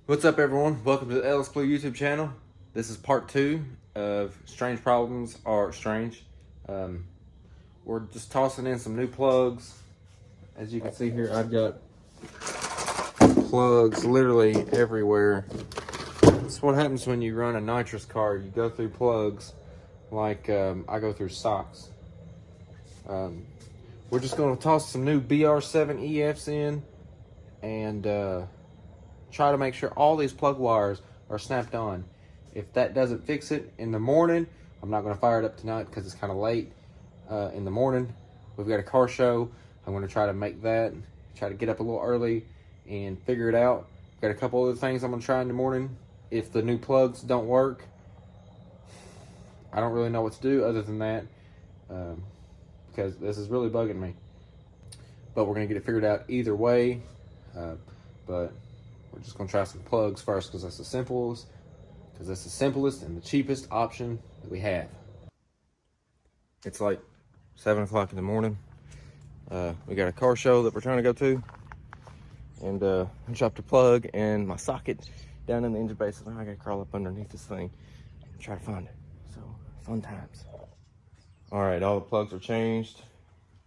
What's up, everyone? Welcome to the LsBluu YouTube channel. This is part 2 of Strange Problems Are Strange. We're just tossing in some new plugs. As you can see here, I've got plugs literally everywhere. That's what happens when you run a nitrous car. You go through plugs like I go through socks. We're just going to toss some new BR7 EFs in and try to make sure all these plug wires are snapped on. If that doesn't fix it in the morning, I'm not going to fire it up tonight because it's kind of late in the morning. We've got a car show. I'm going to try to make that, try to get up a little early and figure it out. Got a couple other things I'm going to try in the morning. If the new plugs don't work, I don't really know what to do other than that because this is really bugging me. But we're going to get it figured out either way. But we're just gonna try some plugs first because that's the simplest and the cheapest option that we have. It's like 7 o'clock in the morning. We got a car show that we're trying to go to, and I dropped a plug and my socket down in the engine bay, so now I gotta crawl up underneath this thing and try to find it. So fun times. All right, all the plugs are changed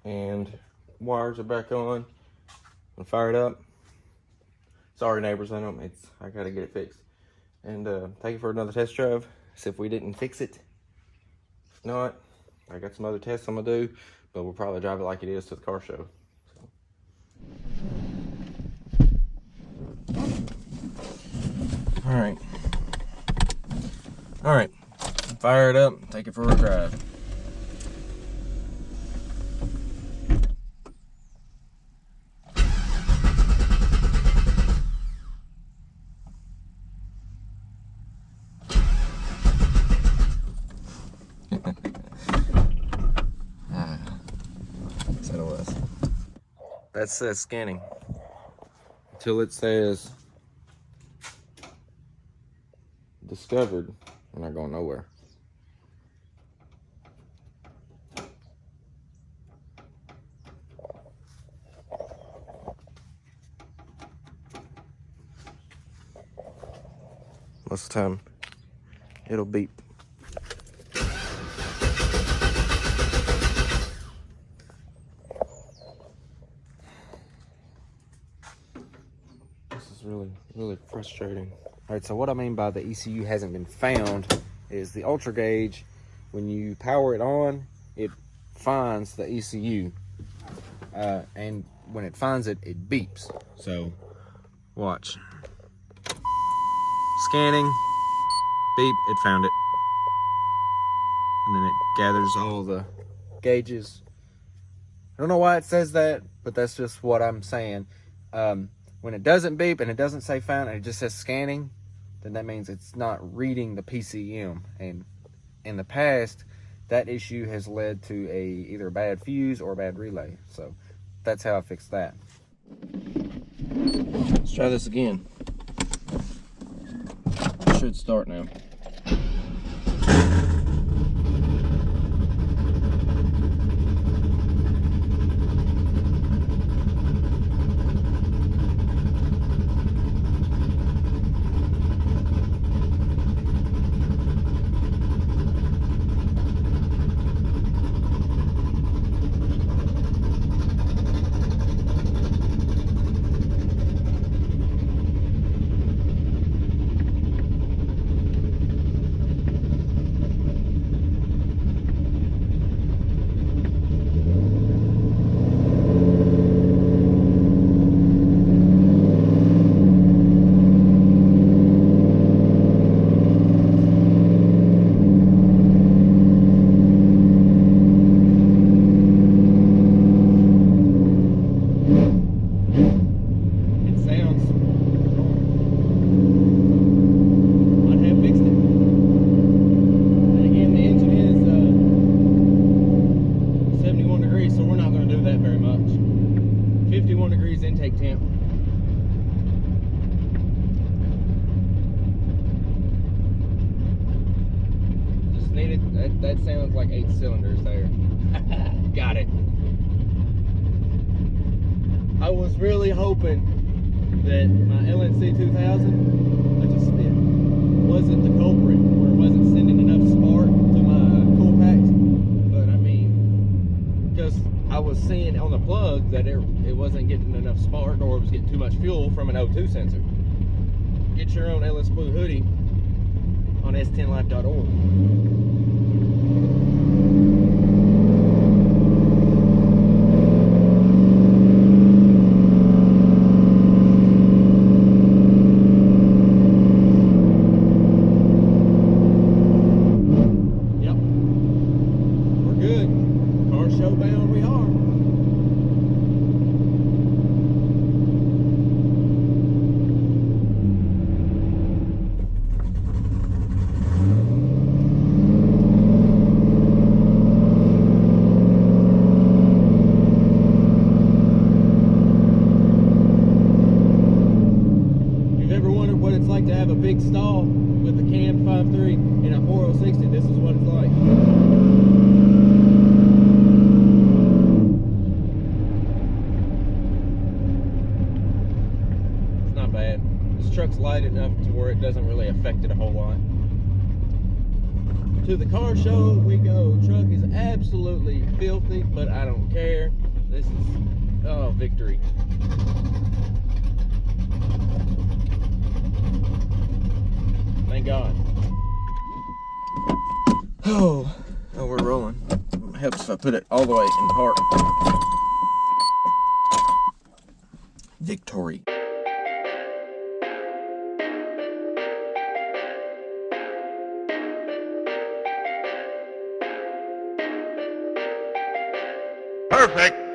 and wires are back on. I'm gonna fire it up. Sorry, neighbors, I gotta get it fixed. And take it for another test drive. See if we didn't fix it. If not, I got some other tests I'm gonna do, but we'll probably drive it like it is to the car show. So. All right, fire it up, take it for a drive. That says scanning until it says discovered. We're not going nowhere. Most of the time it'll beep. Really frustrating. All right, so what I mean by the ECU hasn't been found is the ultra gauge, when you power it on, it finds the ECU, and when it finds it, it beeps. So watch. Scanning, beep, it found it, and then it gathers all the gauges. I don't know why it says that, but that's just what I'm saying. When it doesn't beep and it doesn't say found and it just says scanning, then that means it's not reading the PCM. And in the past, that issue has led to either a bad fuse or a bad relay. So that's how I fixed that. Let's try this again. It should start now. That sounds like 8 cylinders there. Got it. I was really hoping that my LNC 2000, I just spit, wasn't the culprit, where it wasn't sending enough spark to my cool packs. But I mean, because I was seeing on the plug that it wasn't getting enough spark, or it was getting too much fuel from an O2 sensor. Get your own LsBluu hoodie on s10life.org. Showbound we are. If you've ever wondered what it's like to have a big stall with a cam 5.3 and a 4060, this is what it's like. Bad. This truck's light enough to where it doesn't really affect it a whole lot. To the car show we go. Truck is absolutely filthy, but I don't care. This is, oh, victory. Thank God. Oh, we're rolling. It helps if I put it all the way in park. Victory. Perfect.